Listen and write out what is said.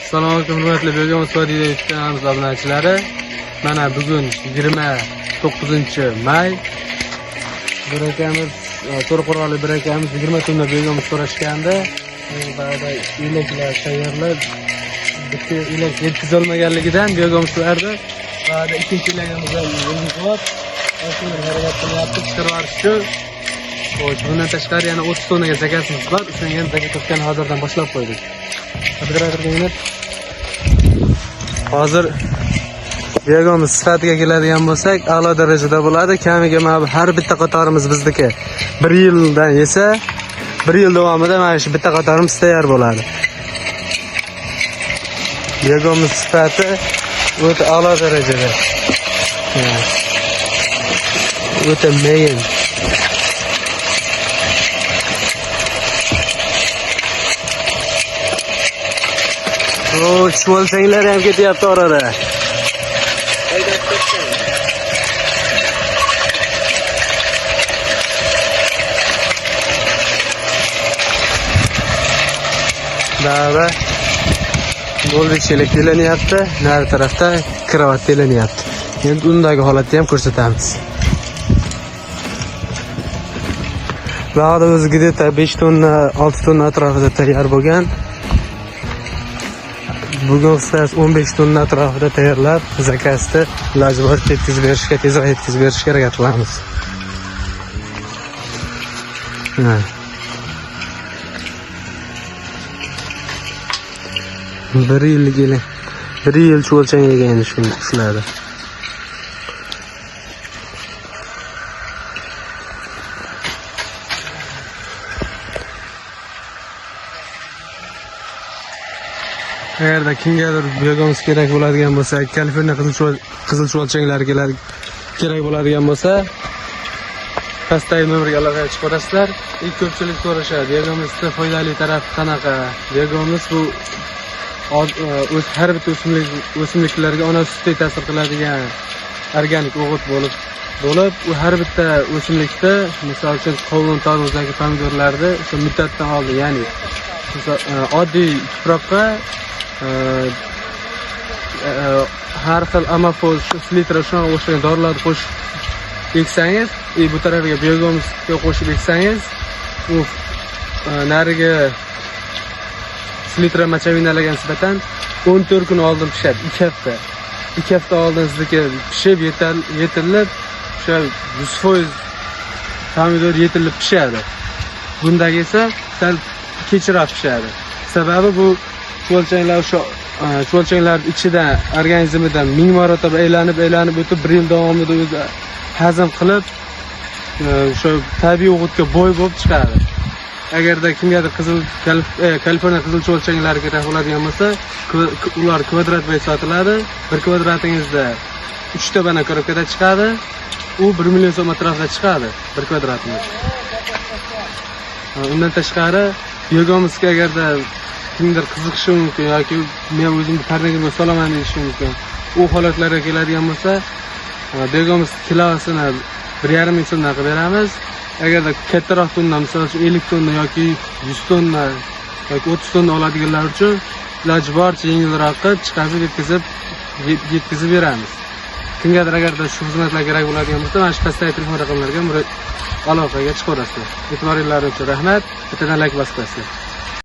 Assalomu alaykum hurmatli Begum Sodiyev kanalimiz obunachilari. Mana bugun 29-may. Bir akamiz To'raqo'rg'onlik bir akamiz 20 tonna Begum so'rashganda, ba'da elaklar tayyorlab, bitta elak yetkazolmaganligidan Begum so'rardi. Ba'da ikkinchi elagimizdan yo'q. Aslida harakat qilyapti, chiqarib yuborishdi. Bundan tashqari yana 30 tonnaga zakasimiz bor. O'shanga ham zakat o'tgan hozirdan boshlab qo'ydik. Hozir Begumimiz sifatiga keladigan bo'lsak, a'lo darajada bo'ladi. Kamiga mana har bitta qatorimiz bizniki 1 yildan yesa, 1 yil davomida mana shu bitta qatorimiz tayyor bo'ladi. Begumimiz sifati o'ta a'lo darajada. O'ta mayin. Şu olsanglar ham ketyapti orada. Daha bo'ldik chelak telanyapti, nari tarafda kravat telanyapti. Endi undagi holatni ham ko'rsatamiz. Ba'da o'zigida 5 tonna, 6 tonna atrofida tayyor bo'lgan. Bugun ustaz 15 tonna atrofida tayyorlab, zakasni iloji boricha yetkazib berishga, tezroq yetkazib berishga harakat qilamiz. 1 yil cho'lchang yegan shuni ishladi. Eğer kimgadir Begumimiz kerak bo'ladigan bo'lsa, Kaliforniya qizil cho'lchanglar kerak bo'ladigan bo'lsa, pastdagi nomerga aloqa chiqarasizlar. Ilk ko'pchilik so'rashadi, Begumimizda foydali taraf qanaqa? Begumimiz bu o'z har bitta o'simliklarga ona sutdek ta'sir qiladigan organik o'g'it bo'lib, u har bitta o'simlikda, misol uchun qovun, tarvuz yoki pomidorlarda o'sha muddatdan oldin, ya'ni oddiy tuproqqa har xil amafoz, selitra shunga o'xshagan dorilarni qo'shib eksangiz, bu tarafiga Begumimizga qo'shib eksangiz, u nariga selitra machavinalarga nisbatan 14 kun oldin pishadi, 2 hafta. 2 hafta oldin sizniki pishib yetilib, o'sha 100% pomidor yetilib pishadi. Bundagi esa sal kechroq pishadi. Sababi bu cho'lchanglar ichida organizmidan 1000 marotaba aylanib o'tib 1 yil davomida o'zi hazm qilib, o'sha tabiiy o'g'itga boy bo'lib chiqadi. Agarda kimgadir Kaliforniya qizil cho'lchanglari kerak bo'ladigan bo'lsa, ular kvadrat bo'yicha sotiladi. 1 kvadratingizda 3 ta bana korobkada chiqadi. U 1 million so'm atrofida chiqadi 1 kvadratimiz. Undan tashqari Begumimizga agarda kimdir qiziqishi mumkin yoki men o'zimni tarnagimga solaman deyishi mumkin. U holatlarga keladigan bo'lsa, Begumimiz kilosini 1,5 ming so'mdan qilib beramiz. Agarda kattaroq tonna, misol uchun 50 tonna yoki 100 tonna yoki 30 tonna oladiganlar uchun iloji boricha yengilroq qilib chiqazib yetkazib beramiz. Kimgadir agarda shu xizmatlar kerak bo'ladigan bo'lsa, mana shu pastdagi telefon raqamlariga aloqaga chiqarasizlar. E'tiboringiz uchun rahmat. Bittadan like bosib qo'yasizlar.